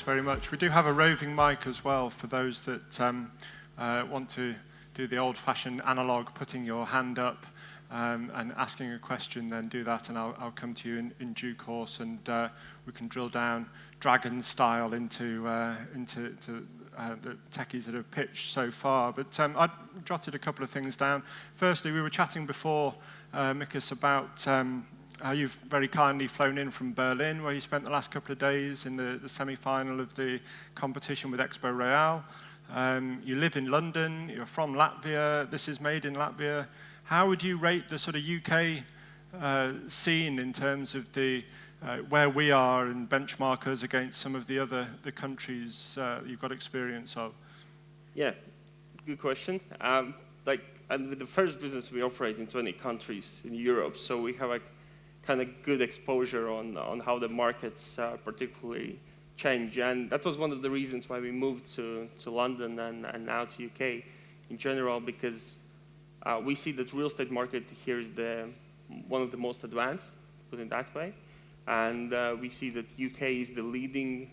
very much. We do have a roving mic as well for those that want to do the old-fashioned analog, putting your hand up and asking a question. Then do that, and I'll come to you in due course, and we can drill down dragon style into the techies that have pitched so far. But I jotted a couple of things down. Firstly, we were chatting before, Mikus, about how you've very kindly flown in from Berlin, where you spent the last couple of days in the semi-final of the competition with Expo Real. You live in London, you're from Latvia, this is made in Latvia. How would you rate the sort of UK scene in terms of the where we are and benchmark us against some of the countries you've got experience of? Yeah, good question. And with the first business, we operate in 20 countries in Europe, so we have a kind of good exposure on how the markets particularly change. And that was one of the reasons why we moved to London and now to UK in general, because we see that real estate market here is one of the most advanced, put it that way. And we see that UK is the leading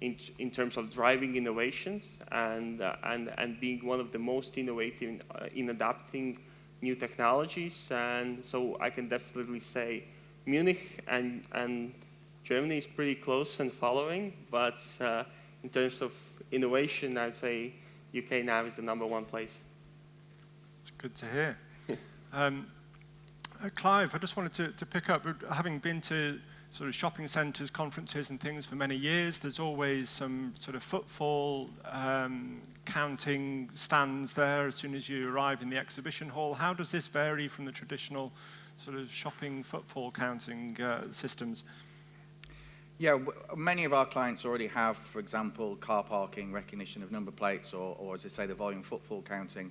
in terms of driving innovations and being one of the most innovative in adapting new technologies. And so I can definitely say Munich and Germany is pretty close and following, but in terms of innovation, I'd say UK now is the #1 place. It's good to hear. Clive, I just wanted to pick up, having been to sort of shopping centres, conferences and things for many years, there's always some sort of footfall counting stands there as soon as you arrive in the exhibition hall. How does this vary from the traditional sort of shopping footfall counting systems? Yeah, many of our clients already have, for example, car parking, recognition of number plates, or as I say, the volume footfall counting,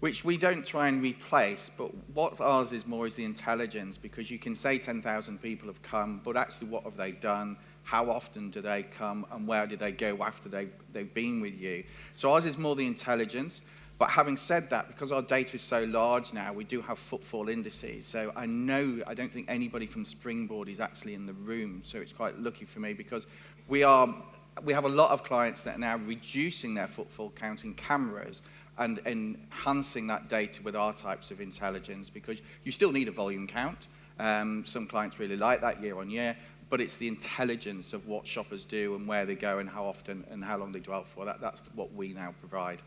which we don't try and replace, but what ours is more is the intelligence, because you can say 10,000 people have come, but actually what have they done? How often do they come, and where do they go after they've been with you? So ours is more the intelligence. But having said that, because our data is so large now, we do have footfall indices. So I don't think anybody from Springboard is actually in the room. So it's quite lucky for me, because we have a lot of clients that are now reducing their footfall counting cameras and enhancing that data with our types of intelligence, because you still need a volume count. Some clients really like that year on year, but it's the intelligence of what shoppers do and where they go and how often and how long they dwell for. That's what we now provide.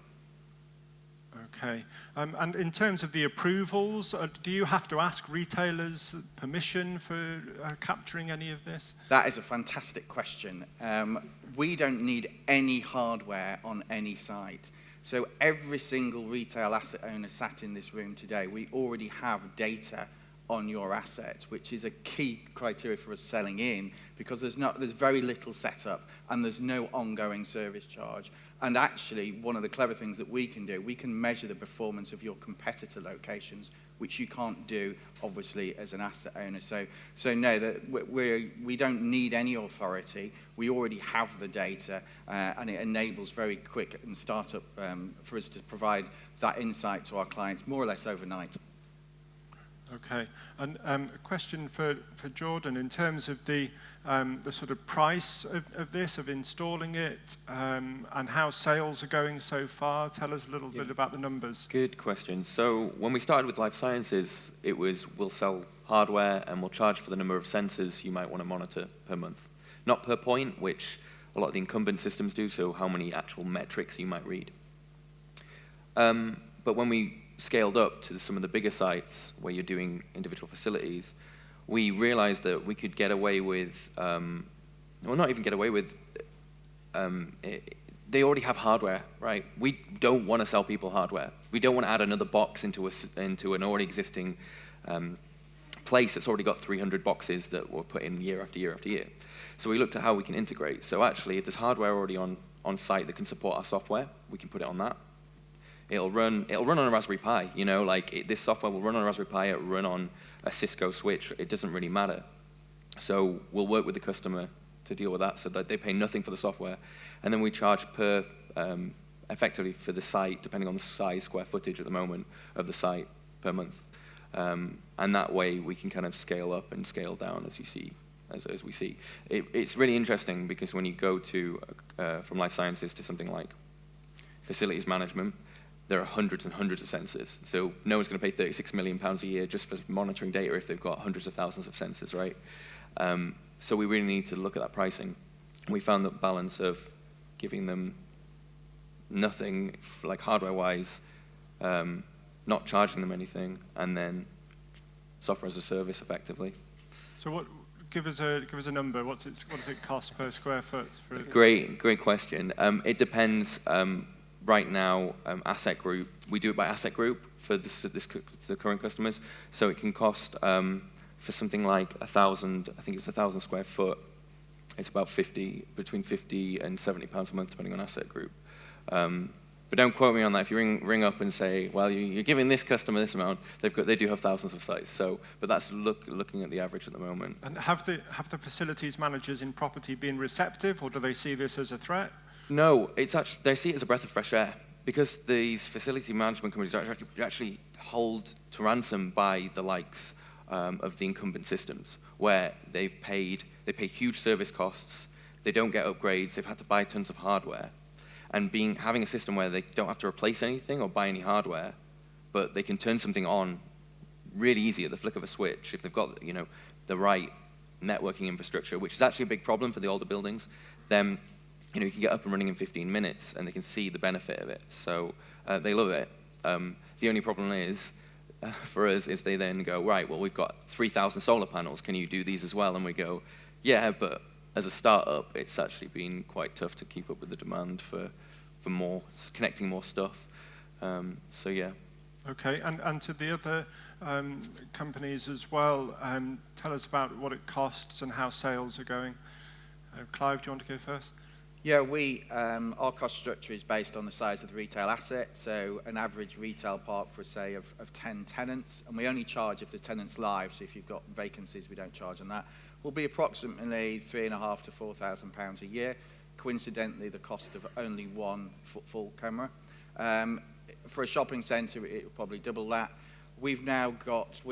Okay. And in terms of the approvals, do you have to ask retailers permission for capturing any of this? That is a fantastic question. We don't need any hardware on any site. So every single retail asset owner sat in this room today, we already have data on your assets, which is a key criteria for us selling in, because there's very little setup and there's no ongoing service charge. And actually, one of the clever things that we can do, we can measure the performance of your competitor locations, which you can't do, obviously, as an asset owner. So no, we don't need any authority. We already have the data, and it enables very quick and startup for us to provide that insight to our clients more or less overnight. Okay, and a question for Jordan in terms of the sort of price of this, of installing it, and how sales are going so far. Tell us a little bit about the numbers. Good question. So when we started with life sciences, it was we'll sell hardware and we'll charge for the number of sensors you might want to monitor per month, not per point, which a lot of the incumbent systems do. So how many actual metrics you might read. But when we scaled up to some of the bigger sites where you're doing individual facilities, we realized that we could get away with, well, not even get away with, they already have hardware, right? We don't want to sell people hardware. We don't want to add another box into an already existing place that's already got 300 boxes that were put in year after year after year. So we looked at how we can integrate. So actually, if there's hardware already on site that can support our software, we can put it on that. It'll run on a Raspberry Pi, you know, like this software will run on a Raspberry Pi, it'll run on a Cisco switch, it doesn't really matter. So we'll work with the customer to deal with that so that they pay nothing for the software. And then we charge per, effectively for the site, depending on the size, square footage at the moment of the site per month. And that way we can kind of scale up and scale down as you see as we see. It's really interesting because when you go to from life sciences to something like facilities management, there are hundreds and hundreds of sensors. So no one's going to pay £36 million a year just for monitoring data if they've got hundreds of thousands of sensors, right? So we really need to look at that pricing. We found that balance of giving them nothing, like hardware-wise, not charging them anything, and then software as a service, effectively. So give us a number. What does it cost per square foot? Great question. It depends. Right now, asset group, we do it by asset group for the current customers. So it can cost for something like 1,000. I think it's 1,000 square foot. It's about between 50 and 70 pounds a month, depending on asset group. But don't quote me on that. If you ring up and say, well, you're giving this customer this amount, they do have thousands of sites. So, but that's looking at the average at the moment. And have the facilities managers in property been receptive, or do they see this as a threat? No, it's actually, they see it as a breath of fresh air, because these facility management companies are actually held to ransom by the likes of the incumbent systems, where they pay huge service costs, they don't get upgrades, they've had to buy tons of hardware. And having a system where they don't have to replace anything or buy any hardware, but they can turn something on really easy at the flick of a switch if they've got the right networking infrastructure, which is actually a big problem for the older buildings. Then you can get up and running in 15 minutes, and they can see the benefit of it. So they love it. The only problem is for us is they then go, right, well, we've got 3,000 solar panels. Can you do these as well? And we go, yeah, but as a startup, it's actually been quite tough to keep up with the demand for more, connecting more stuff. So yeah. Okay, and to the other companies as well, tell us about what it costs and how sales are going. Clive, do you want to go first? Yeah, our cost structure is based on the size of the retail asset, so an average retail park for, say, of 10 tenants, and we only charge if the tenant's live, so if you've got vacancies, we don't charge on that. Will be approximately £3,500 to £4,000 a year. Coincidentally, the cost of only one footfall camera. For a shopping centre, it will probably double that. We're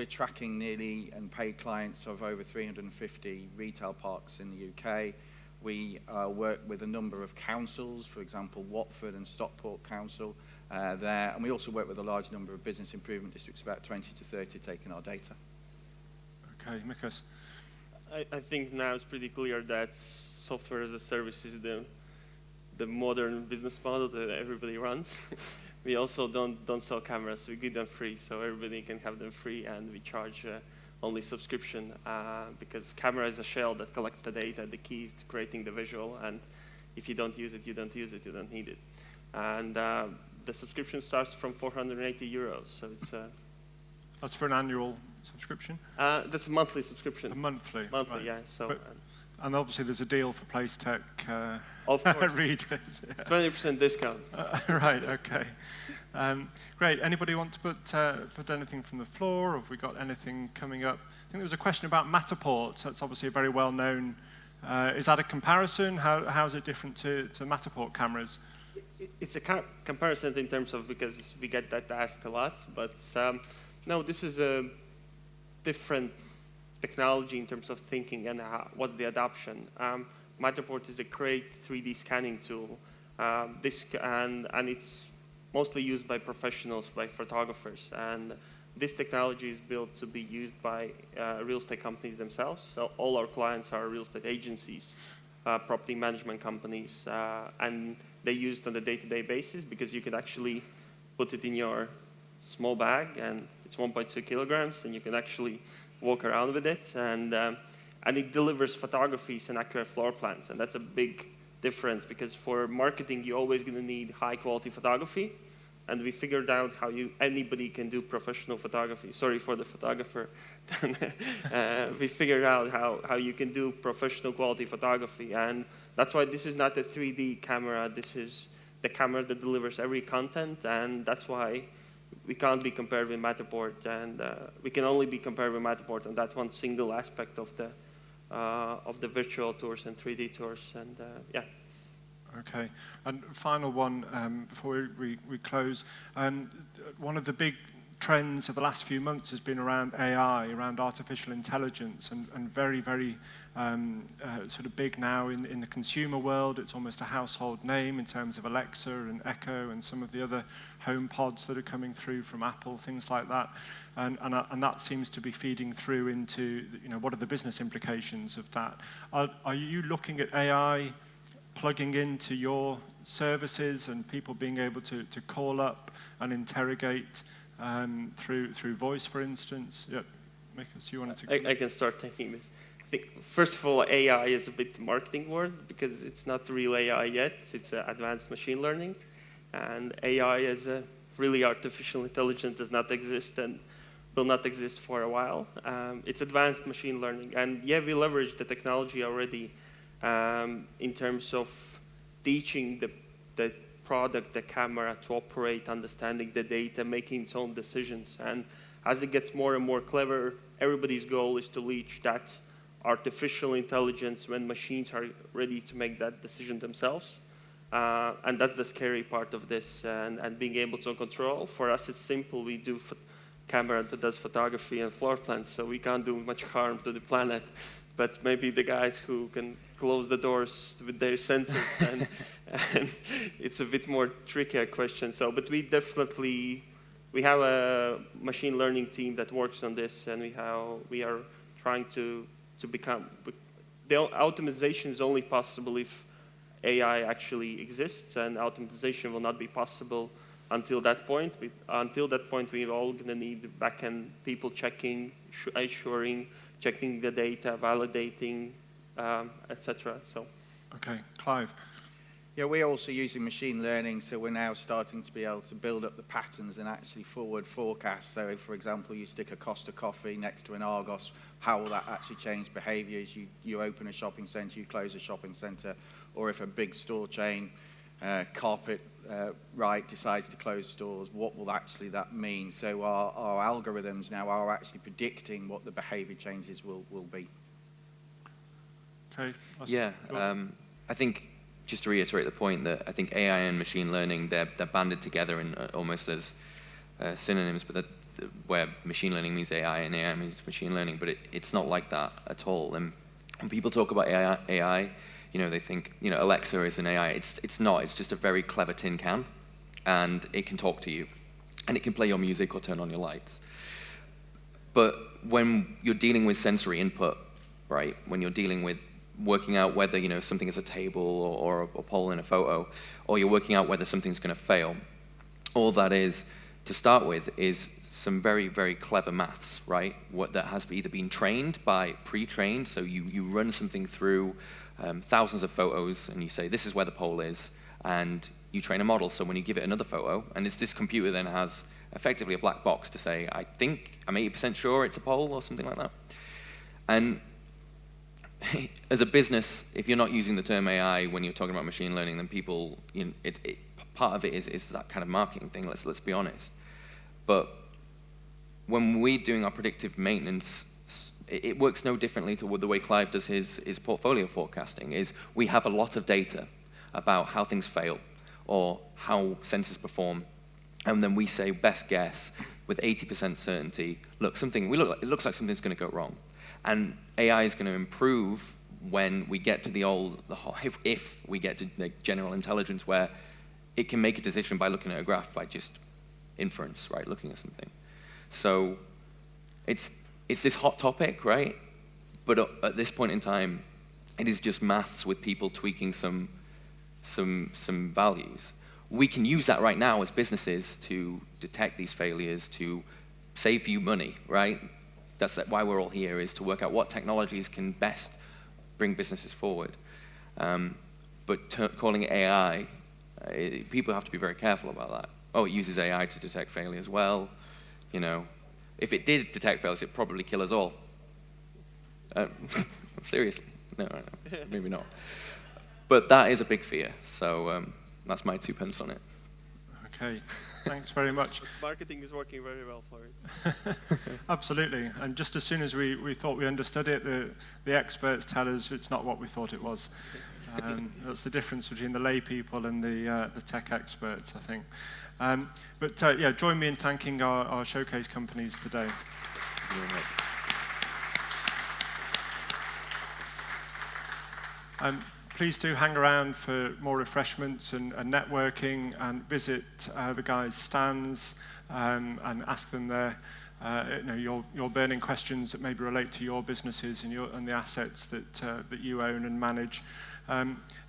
tracking nearly and paid clients of over 350 retail parks in the UK. We work with a number of councils, for example, Watford and Stockport Council there. And we also work with a large number of business improvement districts, about 20 to 30 taking our data. Okay, Mikus. I think now it's pretty clear that software as a service is the modern business model that everybody runs. We also don't sell cameras. We give them free, so everybody can have them free, and we charge only subscription because camera is a shell that collects the data, the keys to creating the visual, and if you don't use it, you don't use it, you don't need it. And the subscription starts from €480, so it's that's for an annual subscription? That's a monthly subscription. A monthly? Monthly, right. yeah. So. And obviously there's a deal for PlaceTech of course. readers. 20% discount. Right, okay. Great. Anybody want to put anything from the floor? Or have we got anything coming up? I think there was a question about Matterport. That's obviously a very well-known. Is that a comparison? How is it different to Matterport cameras? It's a comparison in terms of, because we get that asked a lot, but no, this is a different technology in terms of thinking and what's the adoption. Matterport is a great 3D scanning tool, and it's mostly used by professionals, by photographers, and this technology is built to be used by real estate companies themselves. So all our clients are real estate agencies, property management companies, and they use it on a day-to-day basis because you can actually put it in your small bag, and it's 1.2 kilograms, and you can actually walk around with it, and it delivers photographies and accurate floor plans, and that's a big difference because for marketing you're always going to need high quality photography, and we figured out how anybody can do professional photography. Sorry for the photographer. We figured out how you can do professional quality photography, and that's why this is not a 3D camera. This is the camera that delivers every content, and that's why we can't be compared with Matterport, and we can only be compared with Matterport on that one single aspect of the virtual tours and 3D tours, and yeah. Okay, and final one before we close. One of the big trends of the last few months has been around AI, around artificial intelligence, and very, very sort of big now in the consumer world. It's almost a household name in terms of Alexa and Echo and some of the other home pods that are coming through from Apple, things like that. And that seems to be feeding through into, what are the business implications of that? Are you looking at AI plugging into your services and people being able to call up and interrogate through voice, for instance? Yep. Mikus, you wanted to... I can start taking this. I think, first of all, AI is a bit marketing word because it's not real AI yet. It's advanced machine learning. And AI as a really artificial intelligence does not exist and will not exist for a while. It's advanced machine learning. And yeah, we leverage the technology already in terms of teaching the product, the camera to operate, understanding the data, making its own decisions. And as it gets more and more clever, everybody's goal is to reach that artificial intelligence when machines are ready to make that decision themselves. And that's the scary part of this, and being able to control. For us, it's simple. We do camera that does photography and floor plans, so we can't do much harm to the planet. But maybe the guys who can close the doors with their sensors, and it's a bit more trickier question. So, but we have a machine learning team that works on this, and we are trying to become. The automation is only possible if AI actually exists, and automation will not be possible until that point. Until that point, we're all going to need back-end people checking, assuring, checking the data, validating, etc. So, okay, Clive. Yeah, we're also using machine learning, so we're now starting to be able to build up the patterns and actually forward forecast. So if, for example, you stick a Costa coffee next to an Argos, how will that actually change behaviors? You open a shopping centre, you close a shopping centre, or if a big store chain, Carpet decides to close stores, what will actually that mean? So our algorithms now are actually predicting what the behavior changes will be. Okay. Yeah, I think just to reiterate the point that I think AI and machine learning, they're banded together in almost as synonyms, but where machine learning means AI and AI means machine learning, but it's not like that at all. And when people talk about AI, they think, Alexa is an AI. It's not. It's just a very clever tin can, and it can talk to you, and it can play your music or turn on your lights. But when you're dealing with sensory input, right, when you're dealing with working out whether, something is a table or a pole in a photo, or you're working out whether something's going to fail, all that is, to start with, is some very, very clever maths, right? That has either been trained by pre-trained, so you run something through thousands of photos, and you say, this is where the pole is, and you train a model, so when you give it another photo, and this computer then has effectively a black box to say, I'm 80% sure it's a pole, or something like that. And as a business, if you're not using the term AI when you're talking about machine learning, then people, part of it is that kind of marketing thing, let's be honest. But when we're doing our predictive maintenance, it works no differently to the way Clive does his portfolio forecasting, is we have a lot of data about how things fail or how sensors perform, and then we say best guess with 80% certainty, it looks like something's going to go wrong. And AI is going to improve when we get to if we get to the general intelligence where it can make a decision by looking at a graph by just inference, right, looking at something. So it's this hot topic, right? But at this point in time, it is just maths with people tweaking some values. We can use that right now as businesses to detect these failures, to save you money, right? That's why we're all here, is to work out what technologies can best bring businesses forward. But calling it AI, people have to be very careful about that. Oh, it uses AI to detect failures. Well, if it did detect failures, it'd probably kill us all. Seriously, no, maybe not. But that is a big fear. So that's my 2 pence on it. Okay, thanks very much. Marketing is working very well for it. Absolutely, and just as soon as we thought we understood it, the experts tell us it's not what we thought it was. That's the difference between the lay people and the tech experts, I think. Yeah, join me in thanking our showcase companies today. Thank you very much. Please do hang around for more refreshments and networking, and visit the guys' stands and ask them their your burning questions that maybe relate to your businesses and the assets that you own and manage.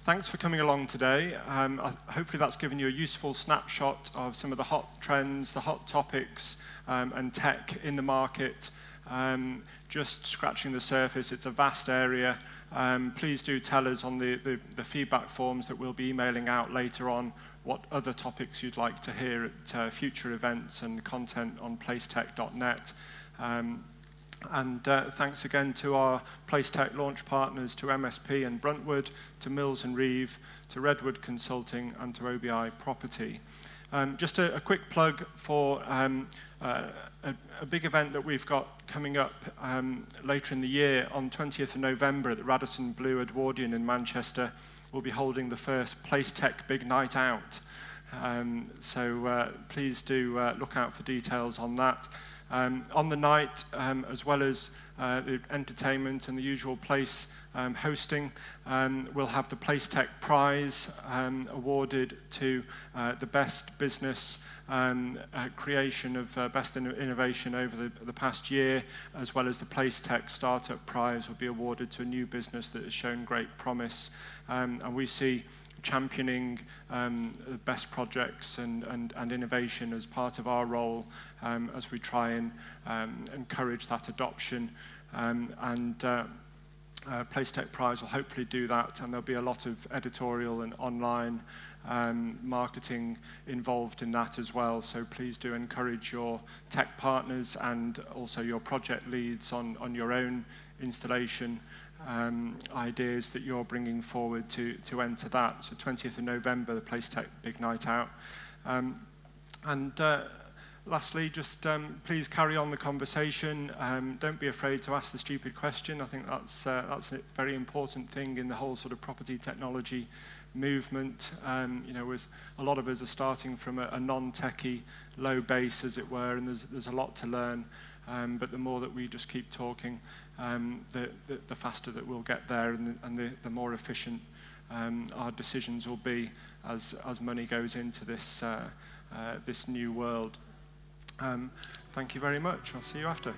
Thanks for coming along today. Hopefully that's given you a useful snapshot of some of the hot trends, the hot topics, and tech in the market. Just scratching the surface, it's a vast area. Please do tell us on the feedback forms that we'll be emailing out later on what other topics you'd like to hear at future events and content on placetech.net. Thanks again to our PlaceTech launch partners, to MSP and Bruntwood, to Mills and Reeve, to Redwood Consulting, and to OBI Property. Just a quick plug for a big event that we've got coming up later in the year. On 20th of November at the Radisson Blu Edwardian in Manchester, we'll be holding the first PlaceTech Big Night Out. Please do look out for details on that. On the night, as well as the entertainment and the usual place hosting, we'll have the PlaceTech Prize awarded to the best business creation of best innovation over the past year, as well as the PlaceTech Startup Prize will be awarded to a new business that has shown great promise. And we see championing best projects and innovation as part of our role as we try and encourage that adoption. PlaceTech Prize will hopefully do that, and there'll be a lot of editorial and online marketing involved in that as well. So please do encourage your tech partners and also your project leads on your own installation ideas that you're bringing forward to enter that. So 20th of November, the PlaceTech Big Night Out. Lastly, just please carry on the conversation. Don't be afraid to ask the stupid question. I think that's a very important thing in the whole sort of property technology movement. As a lot of us are starting from a non-techie, low base, as it were, and there's a lot to learn. But the more that we just keep talking, the faster that we'll get there, and the more efficient our decisions will be as money goes into this new world. Thank you very much. I'll see you after.